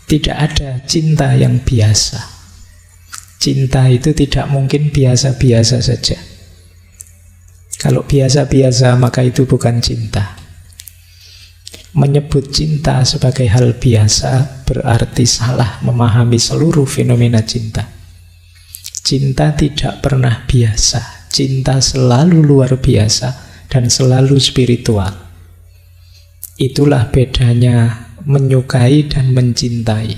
Tidak ada cinta yang biasa. Cinta itu tidak mungkin biasa-biasa saja. Kalau biasa-biasa maka itu bukan cinta. Menyebut cinta sebagai hal biasa berarti salah memahami seluruh fenomena cinta. Cinta tidak pernah biasa. Cinta selalu luar biasa dan selalu spiritual. Itulah bedanya menyukai dan mencintai.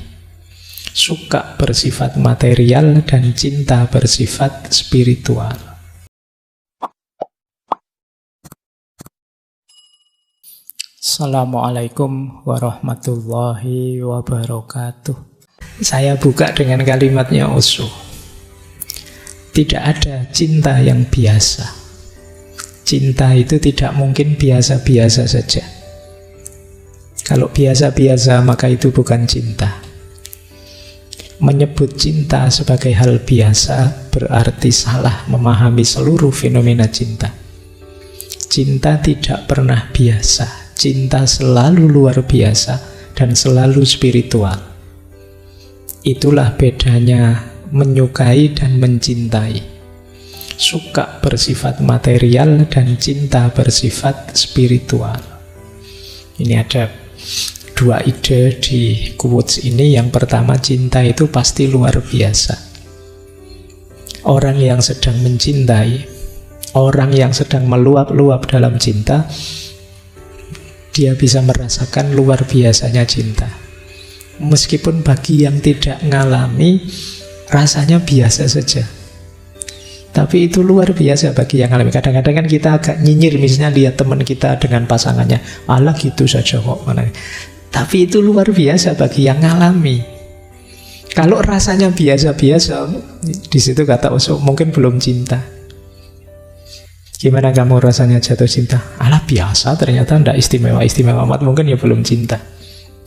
Suka bersifat material dan cinta bersifat spiritual. Assalamualaikum warahmatullahi wabarakatuh. Saya buka dengan kalimatnya Osho. Tidak ada cinta yang biasa. Cinta itu tidak mungkin biasa-biasa saja. Kalau biasa-biasa maka itu bukan cinta. Menyebut cinta sebagai hal biasa berarti salah memahami seluruh fenomena cinta. Cinta tidak pernah biasa. Cinta selalu luar biasa dan selalu spiritual. Itulah bedanya menyukai dan mencintai. Suka bersifat material dan cinta bersifat spiritual. Ini ada dua ide di quotes ini. Yang pertama, cinta itu pasti luar biasa. Orang yang sedang mencintai, orang yang sedang meluap-luap dalam cinta, dia bisa merasakan luar biasanya cinta. Meskipun bagi yang tidak ngalami, rasanya biasa saja. Tapi itu luar biasa bagi yang ngalami. Kadang-kadang kan kita agak nyinyir, misalnya lihat teman kita dengan pasangannya, alah gitu saja kok. Tapi itu luar biasa bagi yang ngalami. Kalau rasanya biasa-biasa, di situ kata Osho, mungkin belum cinta. Gimana kamu rasanya jatuh cinta? Alah biasa, ternyata tidak istimewa-istimewa amat, mungkin ya belum cinta.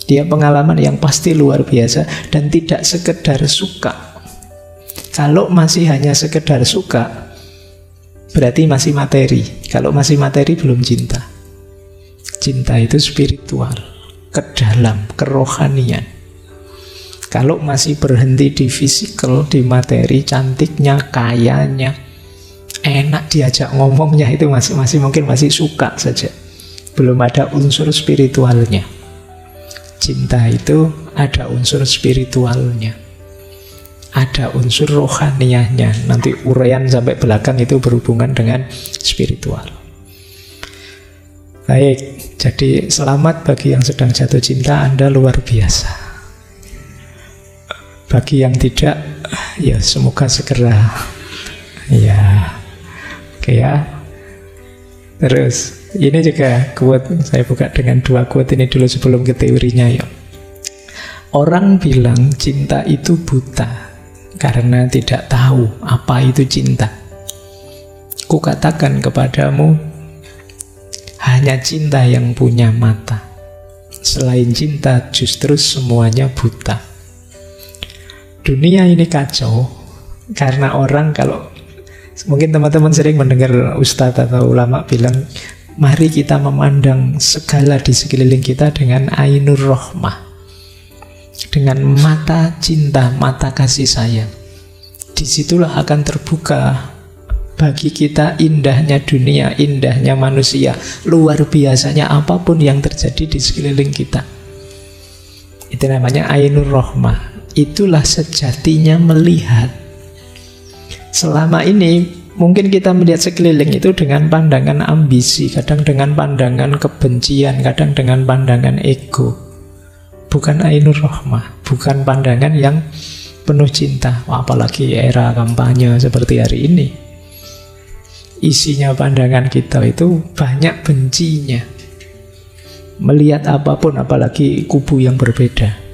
Dia pengalaman yang pasti luar biasa dan tidak sekedar suka. Kalau masih hanya sekedar suka, berarti masih materi. Kalau masih materi belum cinta. Cinta itu spiritual, ke dalam, kerohanian. Kalau masih berhenti di fisikal, di materi, cantiknya, kayanya, enak diajak ngomongnya, itu masih mungkin masih suka saja. Belum ada unsur spiritualnya. Cinta itu ada unsur spiritualnya, ada unsur rohaniahnya. Nanti uraian sampai belakang itu berhubungan dengan spiritual. Baik, jadi selamat bagi yang sedang jatuh cinta, Anda luar biasa. Bagi yang tidak, ya semoga segera. Ya, oke ya. Terus ini juga quote, saya buka dengan dua quote ini dulu sebelum ke teorinya ya. Orang bilang cinta itu buta karena tidak tahu apa itu cinta. Kukatakan kepadamu, hanya cinta yang punya mata. Selain cinta justru semuanya buta. Dunia ini kacau karena orang, kalau mungkin teman-teman sering mendengar ustadz atau ulama bilang, mari kita memandang segala di sekeliling kita dengan ainur rohmah, dengan mata cinta, mata kasih sayang. Disitulah akan terbuka bagi kita indahnya dunia, indahnya manusia, luar biasanya apapun yang terjadi di sekeliling kita. Itu namanya ainur rohmah. Itulah sejatinya melihat. Selama ini mungkin kita melihat sekeliling itu dengan pandangan ambisi, kadang dengan pandangan kebencian, kadang dengan pandangan ego. Bukan ainur rohmah, bukan pandangan yang penuh cinta. Apalagi era kampanye seperti hari ini, isinya pandangan kita itu banyak bencinya. Melihat apapun, apalagi kubu yang berbeda.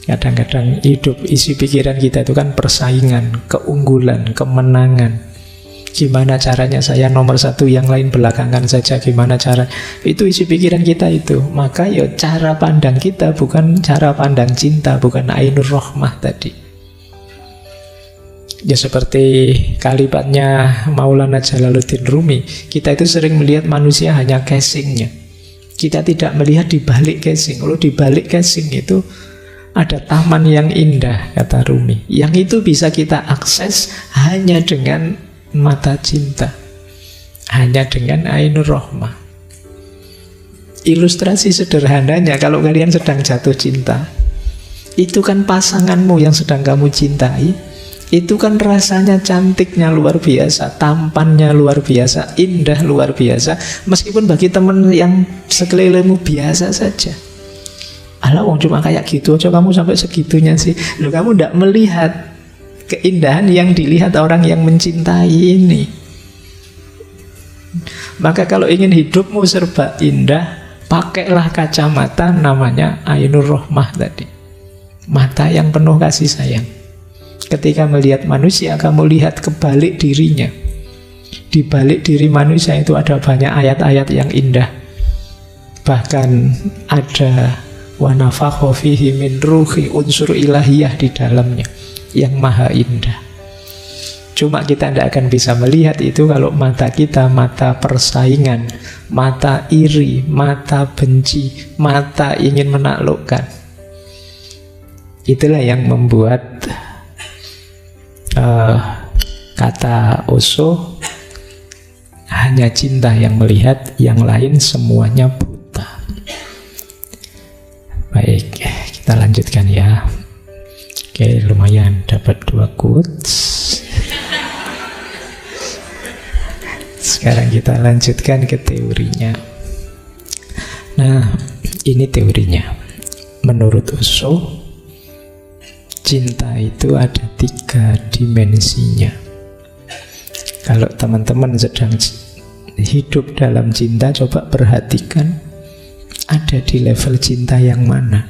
Kadang-kadang hidup, isi pikiran kita itu kan persaingan, keunggulan, kemenangan. Gimana caranya saya nomor satu, yang lain belakangan saja, gimana cara. Itu isi pikiran kita itu. Maka ya cara pandang kita bukan cara pandang cinta, bukan ainur rohmah tadi. Ya seperti kalimatnya Maulana Jalaluddin Rumi, kita itu sering melihat manusia hanya casingnya. Kita tidak melihat di balik casing. Kalau di balik casing itu Ada taman yang indah, kata Rumi, yang itu bisa kita akses hanya dengan mata cinta, hanya dengan Ainur Rohmah. Ilustrasi sederhananya, kalau kalian sedang jatuh cinta, itu kan pasanganmu yang sedang kamu cintai, itu kan rasanya cantiknya luar biasa, tampannya luar biasa, indah luar biasa, meskipun bagi teman yang sekelilingmu biasa saja. Alah, wong cuma kayak gitu aja kamu sampai segitunya sih. Loh, kamu tidak melihat keindahan yang dilihat orang yang mencintai ini. Maka kalau ingin hidupmu serba indah, pakailah kacamata namanya Ainur Rohmah tadi. Mata yang penuh kasih sayang. Ketika melihat manusia, kamu lihat kebalik dirinya. Di balik diri manusia itu ada banyak ayat-ayat yang indah. Bahkan ada wa nafakha fihi min ruhi, unsur ilahiyah di dalamnya yang maha indah. Cuma kita tidak akan bisa melihat itu kalau mata kita mata persaingan, mata iri, mata benci, mata ingin menaklukkan. Itulah yang membuat kata Osho, hanya cinta yang melihat, yang lain semuanya buta. Baik, kita lanjutkan ya. Oke, lumayan dapat 2 quotes. Sekarang kita lanjutkan ke teorinya. Nah, ini teorinya. Menurut Osho, cinta itu ada 3 dimensinya. Kalau teman-teman sedang hidup dalam cinta, coba perhatikan ada di level cinta yang mana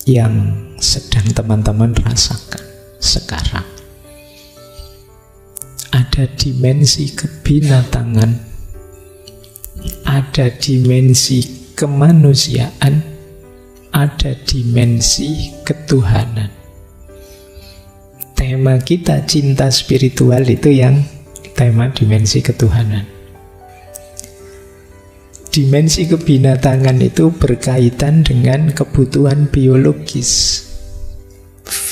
yang sedang teman-teman rasakan sekarang. Ada dimensi kebinatangan, ada dimensi kemanusiaan, ada dimensi ketuhanan. Tema kita cinta spiritual itu yang tema dimensi ketuhanan. Dimensi kebinatangan itu berkaitan dengan kebutuhan biologis,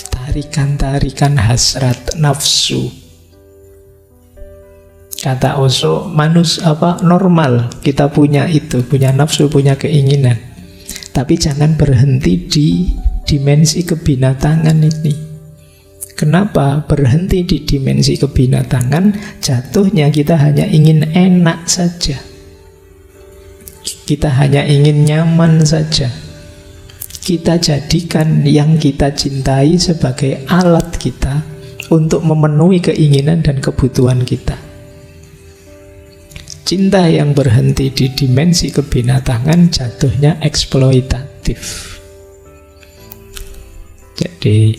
tarikan-tarikan hasrat nafsu. Kata Osho, normal kita punya itu, punya nafsu, punya keinginan. Tapi jangan berhenti di dimensi kebinatangan ini. Kenapa berhenti di dimensi kebinatangan? Jatuhnya kita hanya ingin enak saja. Kita hanya ingin nyaman saja. Kita jadikan yang kita cintai sebagai alat kita untuk memenuhi keinginan dan kebutuhan kita. Cinta yang berhenti di dimensi kebinatangan jatuhnya eksploitatif. Jadi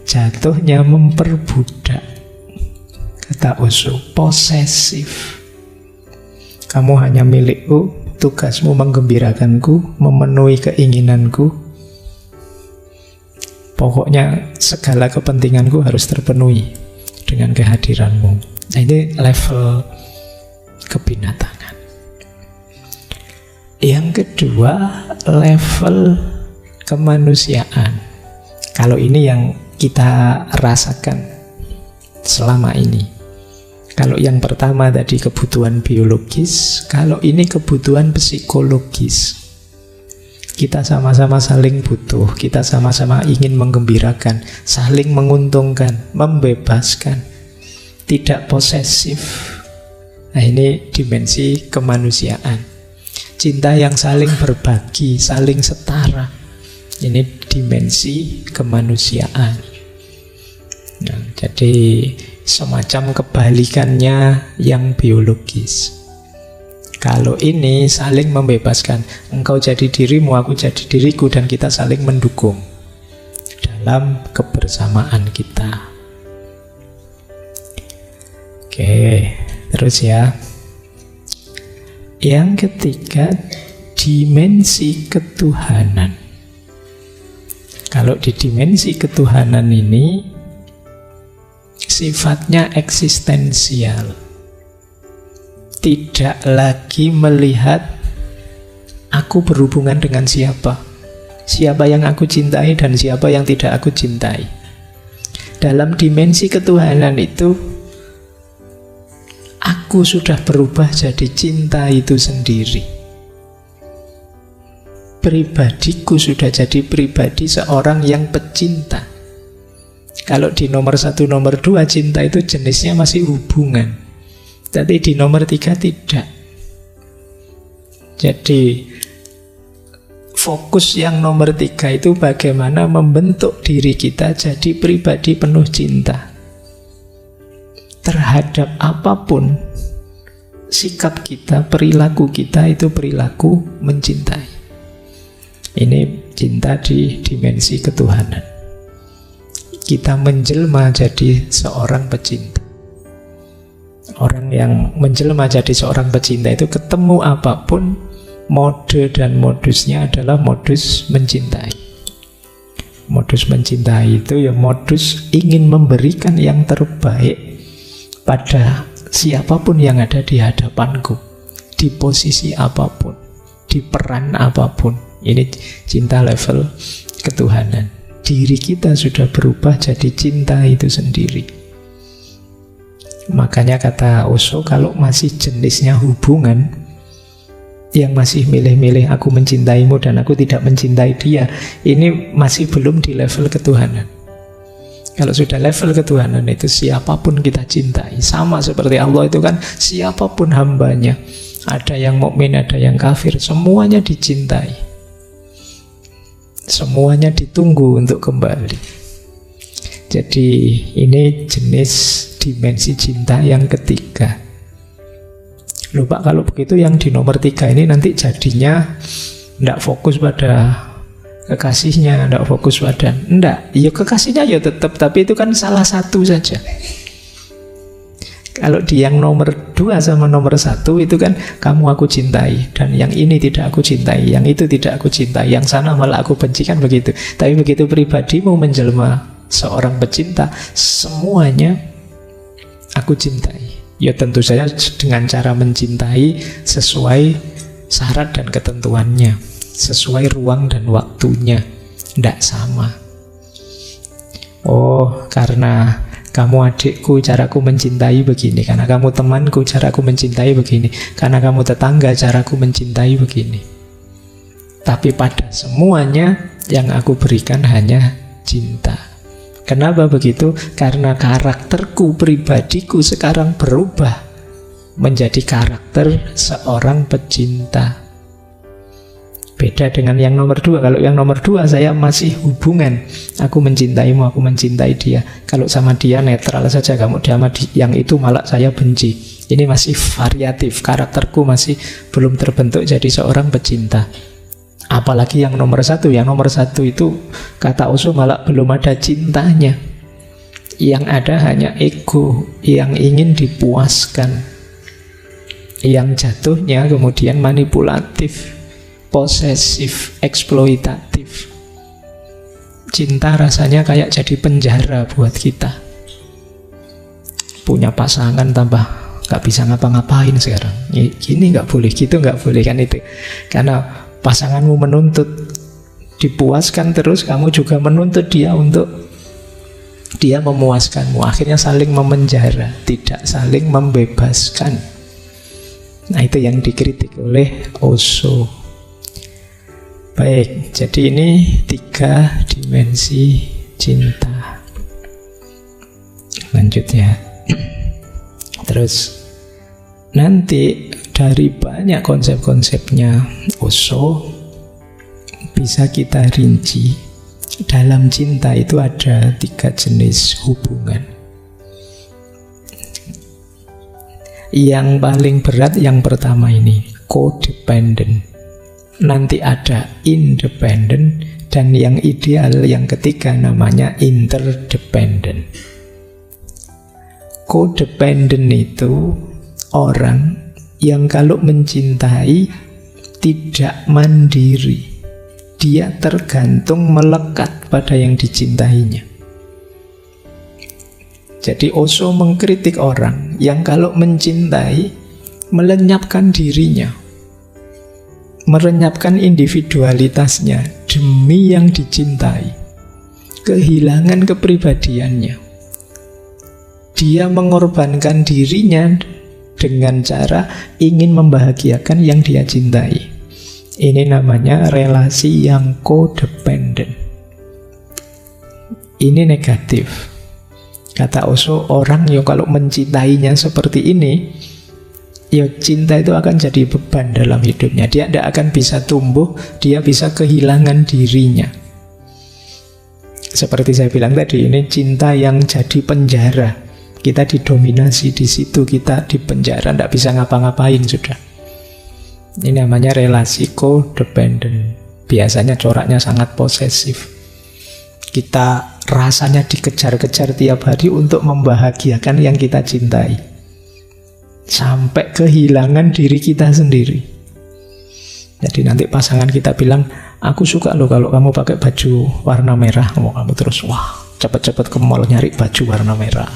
jatuhnya memperbudak. Kata Osho, posesif. Kamu hanya milikku, tugasmu menggembirakanku, memenuhi keinginanku. Pokoknya segala kepentinganku harus terpenuhi dengan kehadiranmu. Nah, ini level kebinatangan. Yang kedua, level kemanusiaan. Kalau ini yang kita rasakan selama ini. Kalau yang pertama tadi kebutuhan biologis, kalau ini kebutuhan psikologis. Kita sama-sama saling butuh, kita sama-sama ingin menggembirakan, saling menguntungkan, membebaskan, tidak posesif. Nah, ini dimensi kemanusiaan. Cinta yang saling berbagi, saling setara. Ini dimensi kemanusiaan. Nah, jadi semacam kebalikannya yang biologis. Kalau ini saling membebaskan, engkau jadi dirimu, aku jadi diriku, dan kita saling mendukung dalam kebersamaan kita. Oke, terus ya. Yang ketiga, dimensi ketuhanan. Kalau di dimensi ketuhanan ini sifatnya eksistensial. Tidak lagi melihat aku berhubungan dengan siapa, siapa yang aku cintai dan siapa yang tidak aku cintai. Dalam dimensi ketuhanan itu, aku sudah berubah jadi cinta itu sendiri. Pribadiku sudah jadi pribadi seorang yang pecinta. Kalau di nomor 1, nomor 2 cinta itu jenisnya masih hubungan, tapi di nomor 3 tidak. Jadi fokus yang nomor 3 itu bagaimana membentuk diri kita jadi pribadi penuh cinta. Terhadap apapun, sikap kita, perilaku kita itu perilaku mencintai. Ini cinta di dimensi ketuhanan. Kita menjelma jadi seorang pecinta. Orang yang menjelma jadi seorang pecinta itu ketemu apapun, mode dan modusnya adalah modus mencintai. Modus mencintai itu ya modus ingin memberikan yang terbaik pada siapapun yang ada di hadapanku, di posisi apapun, di peran apapun. Ini cinta level ketuhanan. Diri kita sudah berubah jadi cinta itu sendiri. Makanya kata Osho, kalau masih jenisnya hubungan, yang masih milih-milih aku mencintaimu dan aku tidak mencintai dia, ini masih belum di level ketuhanan. Kalau sudah level ketuhanan itu siapapun kita cintai. Sama seperti Allah itu kan, siapapun hambanya, ada yang mukmin, ada yang kafir, semuanya dicintai. Semuanya ditunggu untuk kembali. Jadi ini jenis dimensi cinta yang ketiga. Loh Pak, kalau begitu yang di nomor 3 ini nanti jadinya tidak fokus pada kekasihnya, tidak fokus pada... Tidak, ya kekasihnya ya tetap, tapi itu kan salah satu saja. Kalau di yang nomor 2 sama nomor 1 itu kan kamu aku cintai, dan yang ini tidak aku cintai, yang itu tidak aku cintai, yang sana malah aku benci, kan begitu. Tapi begitu pribadimu menjelma seorang pecinta, semuanya aku cintai. Ya tentu saja dengan cara mencintai sesuai syarat dan ketentuannya, sesuai ruang dan waktunya, tidak sama. Oh, karena kamu adikku, caraku mencintai begini. Karena kamu temanku, caraku mencintai begini. Karena kamu tetangga, caraku mencintai begini. Tapi pada semuanya yang aku berikan hanya cinta. Kenapa begitu? Karena karakterku, pribadiku sekarang berubah menjadi karakter seorang pecinta. Beda dengan yang nomor 2. Kalau yang nomor 2 saya masih hubungan, aku mencintaimu, aku mencintai dia. Kalau sama dia netral saja, kamu sama yang itu malah saya benci. Ini masih variatif, karakterku masih belum terbentuk jadi seorang pecinta. Apalagi yang nomor 1. Yang nomor 1 itu kata Osho malah belum ada cintanya. Yang ada hanya ego yang ingin dipuaskan, yang jatuhnya kemudian manipulatif, posesif, eksploitatif. Cinta rasanya kayak jadi penjara buat kita. Punya pasangan tambah gak bisa ngapa-ngapain sekarang. Gini gak boleh, gitu gak boleh, kan itu. Karena pasanganmu menuntut dipuaskan terus, kamu juga menuntut dia untuk dia memuaskanmu. Akhirnya saling memenjara, tidak saling membebaskan. Nah itu yang dikritik oleh Osho. Baik, jadi ini 3 dimensi cinta. Lanjut ya. Terus nanti dari banyak konsep-konsepnya Osho bisa kita rinci. Dalam cinta itu ada 3 jenis hubungan. Yang paling berat yang pertama ini, codependent. Nanti ada independent, dan yang ideal yang ketiga namanya interdependent. Codependent itu orang yang kalau mencintai tidak mandiri. Dia tergantung, melekat pada yang dicintainya. Jadi Osho mengkritik orang yang kalau mencintai melenyapkan dirinya. merenyapkan individualitasnya demi yang dicintai, kehilangan kepribadiannya. Dia mengorbankan dirinya dengan cara ingin membahagiakan yang dia cintai. Ini namanya relasi yang codependent. Ini negatif. Kata Osho, orang yang kalau mencintainya seperti ini, ya cinta itu akan jadi beban dalam hidupnya. Dia tidak akan bisa tumbuh, dia bisa kehilangan dirinya. Seperti saya bilang tadi, ini cinta yang jadi penjara. Kita didominasi di situ, kita di penjara, tidak bisa ngapa-ngapain sudah. Ini namanya relasi codependent. Biasanya coraknya sangat posesif. Kita rasanya dikejar-kejar tiap hari untuk membahagiakan yang kita cintai, sampai kehilangan diri kita sendiri. Jadi nanti pasangan kita bilang, aku suka loh kalau kamu pakai baju warna merah. Kamu terus, wah, cepat-cepat ke mall nyari baju warna merah.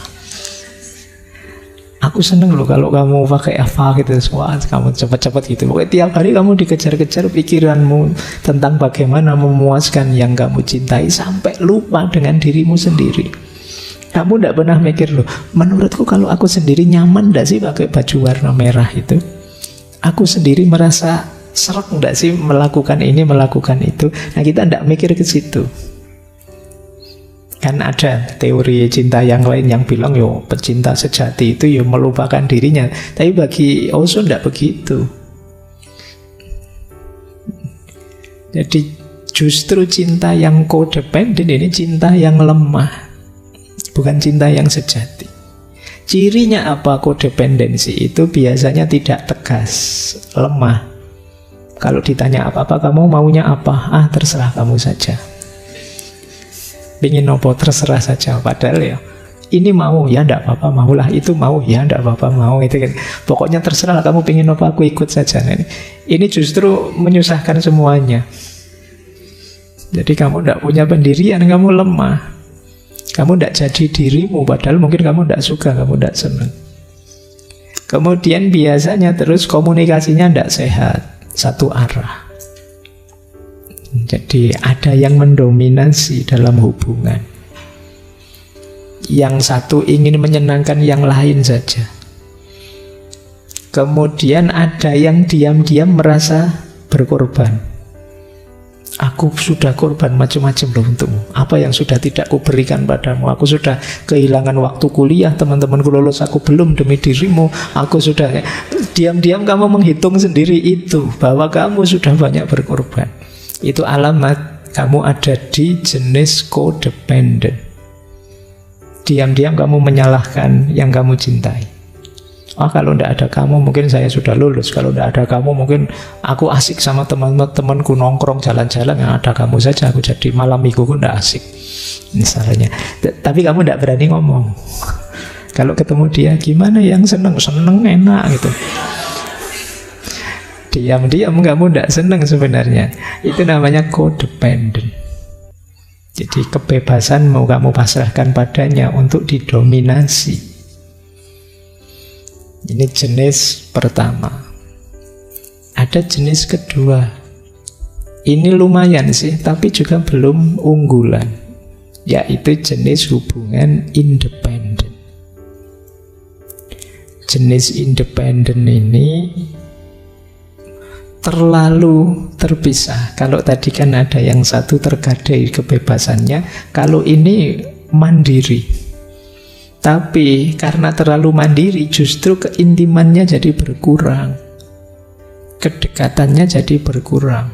Aku seneng loh kalau kamu pakai apa gitu. Wah, kamu cepat-cepat gitu. Pokoknya tiap hari kamu dikejar-kejar pikiranmu tentang bagaimana memuaskan yang kamu cintai, sampai lupa dengan dirimu sendiri. Kamu tidak pernah mikir loh, menurutku kalau aku sendiri nyaman tidak sih pakai baju warna merah itu? Aku sendiri merasa serak tidak sih melakukan ini, melakukan itu? Nah, kita tidak mikir ke situ. Kan ada teori cinta yang lain yang bilang, yo pecinta sejati itu yo melupakan dirinya. Tapi bagi Osho tidak begitu. Jadi justru cinta yang codependent ini cinta yang lemah, bukan cinta yang sejati. Cirinya apa codependensi? Itu biasanya tidak tegas, lemah. Kalau ditanya apa-apa, kamu maunya apa? Ah, terserah kamu saja. Pingin apa, terserah saja. Padahal ya, ini mau, ya enggak apa-apa, maulah. Itu mau, ya enggak apa-apa, mau. Itu kan. Pokoknya terserah, kamu pingin apa, aku ikut saja. Nah, ini justru menyusahkan semuanya. Jadi kamu enggak punya pendirian, kamu lemah. Kamu tidak jadi dirimu, padahal mungkin kamu tidak suka, kamu tidak senang. Kemudian biasanya terus komunikasinya tidak sehat, satu arah. Jadi ada yang mendominasi dalam hubungan. Yang satu ingin menyenangkan yang lain saja. Kemudian ada yang diam-diam merasa berkorban. Aku sudah korban macam-macam loh untukmu. Apa yang sudah tidak kuberikan padamu? Aku sudah kehilangan waktu kuliah, teman-temanku lulus, aku belum demi dirimu. Aku sudah, diam-diam kamu menghitung sendiri itu, bahwa kamu sudah banyak berkorban. Itu alamat kamu ada di jenis codependent. Diam-diam kamu menyalahkan yang kamu cintai. Oh, kalau tidak ada kamu mungkin saya sudah lulus. Kalau tidak ada kamu mungkin aku asik sama teman-temanku nongkrong jalan-jalan. Yang ada kamu saja aku jadi malam mingguku tidak asik misalnya. Tapi kamu tidak berani ngomong. Kalau ketemu dia, gimana yang seneng enak gitu. Diam-diam kamu tidak senang sebenarnya. Itu namanya codependent. Jadi kebebasan mau kamu pasrahkan padanya untuk didominasi. Ini jenis pertama. Ada jenis kedua. Ini lumayan sih, tapi juga belum unggulan. Yaitu jenis hubungan independen. Jenis independen ini terlalu terpisah. Kalau tadi kan ada yang satu tergadai kebebasannya, kalau ini mandiri. Tapi karena terlalu mandiri, justru keintimannya jadi berkurang, kedekatannya jadi berkurang.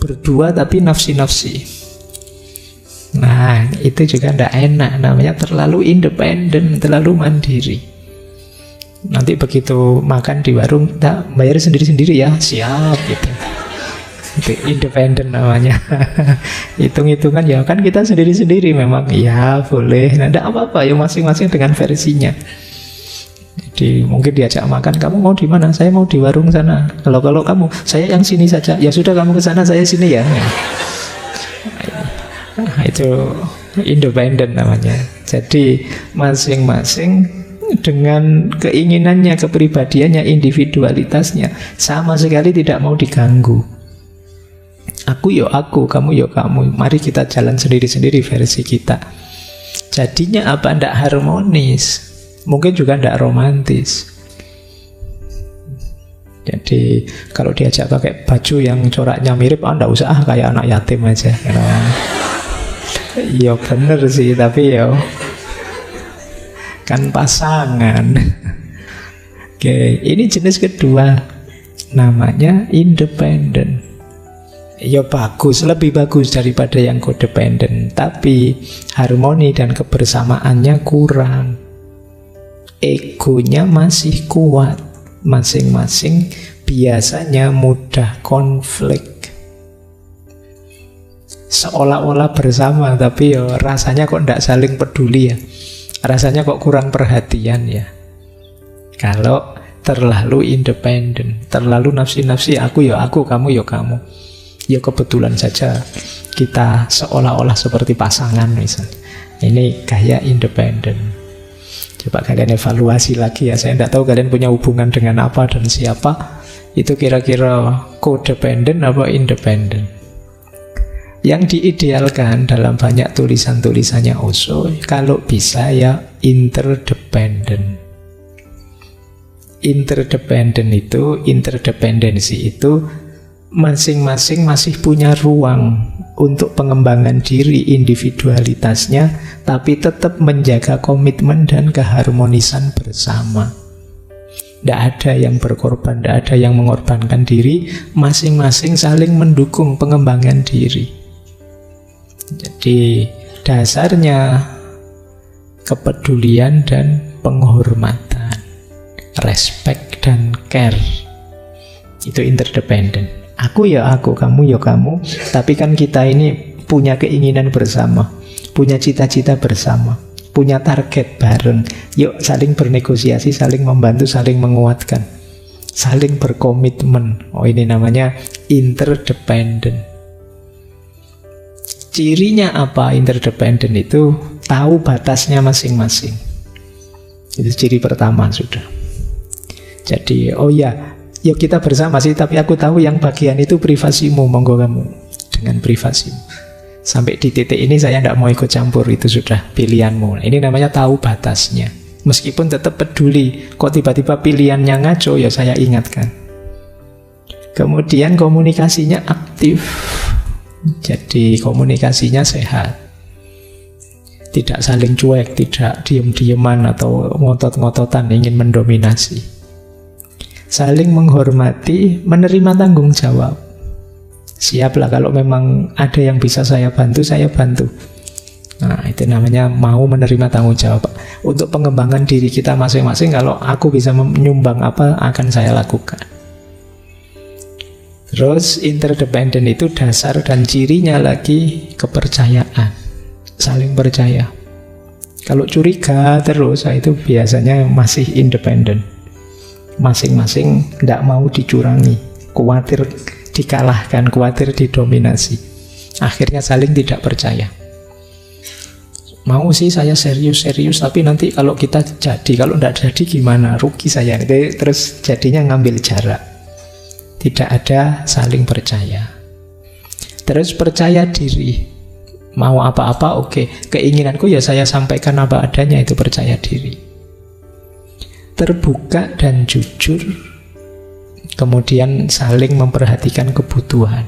Berdua tapi nafsi-nafsi. Nah, itu juga tidak enak. Namanya terlalu independen, terlalu mandiri. Nanti begitu makan di warung, tak bayar sendiri-sendiri ya, siap gitu. Itu independen namanya. Hitung-hitungan ya kan kita sendiri-sendiri memang, ya boleh. Nah, tidak apa-apa ya, masing-masing dengan versinya. Jadi mungkin diajak makan, kamu mau di mana? Saya mau di warung sana. Kalau kamu, saya yang sini saja. Ya sudah, kamu ke sana, saya sini ya. Nah, itu independen namanya. Jadi masing-masing dengan keinginannya, kepribadiannya, individualitasnya, sama sekali tidak mau diganggu. Aku yo aku, kamu yo kamu. Mari kita jalan sendiri-sendiri versi kita. Jadinya apa? Ndak harmonis. Mungkin juga ndak romantis. Jadi kalau diajak pakai baju yang coraknya mirip, ndak usah kayak anak yatim aja. Ya bener sih, tapi yo kan pasangan. Oke, ini jenis kedua. Namanya independen. Ya bagus, lebih bagus daripada yang codependent, tapi harmoni dan kebersamaannya kurang. Egonya masih kuat. Masing-masing biasanya mudah konflik. Seolah-olah bersama, tapi ya rasanya kok tidak saling peduli ya. Rasanya kok kurang perhatian ya. Kalau terlalu independen, terlalu nafsi-nafsi, aku ya aku, kamu ya kamu. Ya kebetulan saja kita seolah-olah seperti pasangan misalnya. Ini gaya independen. Coba kalian evaluasi lagi ya. Saya tidak tahu kalian punya hubungan dengan apa dan siapa. Itu kira-kira codependent apa independen. Yang diidealkan dalam banyak tulisan-tulisannya Osho, kalau bisa ya interdependent. Interdependensi itu masing-masing masih punya ruang untuk pengembangan diri individualitasnya, tapi tetap menjaga komitmen dan keharmonisan bersama. Tidak ada yang berkorban, tidak ada yang mengorbankan diri, masing-masing saling mendukung pengembangan diri. Jadi dasarnya kepedulian dan penghormatan, respect dan care. Itu interdependent. Aku ya aku, kamu ya kamu. Tapi kan kita ini punya keinginan bersama, punya cita-cita bersama, punya target bareng. Yuk saling bernegosiasi, saling membantu, saling menguatkan, saling berkomitmen. Oh, ini namanya interdependent. Cirinya apa interdependent itu? Tahu batasnya masing-masing. Itu ciri pertama sudah. Jadi oh ya, yuk kita bersama sih, tapi aku tahu yang bagian itu privasimu, monggo kamu dengan privasimu. Sampai di titik ini saya tidak mau ikut campur, itu sudah pilihanmu. Ini namanya tahu batasnya. Meskipun tetap peduli, kok tiba-tiba pilihannya ngaco, ya saya ingatkan. Kemudian komunikasinya aktif. Jadi komunikasinya sehat. Tidak saling cuek, tidak diem-dieman atau ngotot-ngototan ingin mendominasi. Saling menghormati, menerima tanggung jawab. Siaplah kalau memang ada yang bisa saya bantu, saya bantu. Nah, itu namanya mau menerima tanggung jawab. Untuk pengembangan diri kita masing-masing, kalau aku bisa menyumbang apa, akan saya lakukan. Terus interdependent itu dasar dan cirinya lagi kepercayaan. Saling percaya. Kalau curiga terus, itu biasanya masih independen. Masing-masing tidak mau dicurangi, khawatir dikalahkan, khawatir didominasi. Akhirnya saling tidak percaya. Mau sih saya serius-serius, tapi nanti kalau kita jadi, kalau tidak jadi gimana? Rugi saya. Terus jadinya ngambil jarak. Tidak ada saling percaya. Terus percaya diri. Mau apa-apa, oke. Keinginanku ya saya sampaikan apa adanya, itu percaya diri. Terbuka dan jujur, kemudian saling memperhatikan kebutuhan.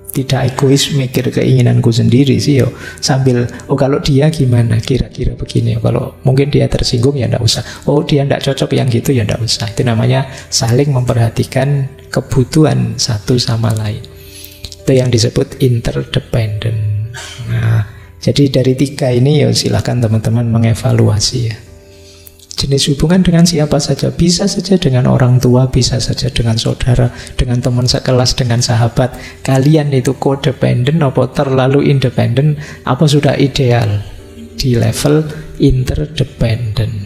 Tidak egois mikir keinginanku sendiri sih yo. Sambil kalau dia gimana, kira-kira begini. Kalau mungkin dia tersinggung ya ndak usah. Oh dia ndak cocok yang gitu ya ndak usah. Itu namanya saling memperhatikan kebutuhan satu sama lain. Itu yang disebut interdependent. Nah, jadi dari tiga ini ya silakan teman-teman mengevaluasi ya. Jenis hubungan dengan siapa saja, bisa saja dengan orang tua, bisa saja dengan saudara, dengan teman sekelas, dengan sahabat. Kalian itu codependent apa terlalu independent, apa sudah ideal di level interdependent.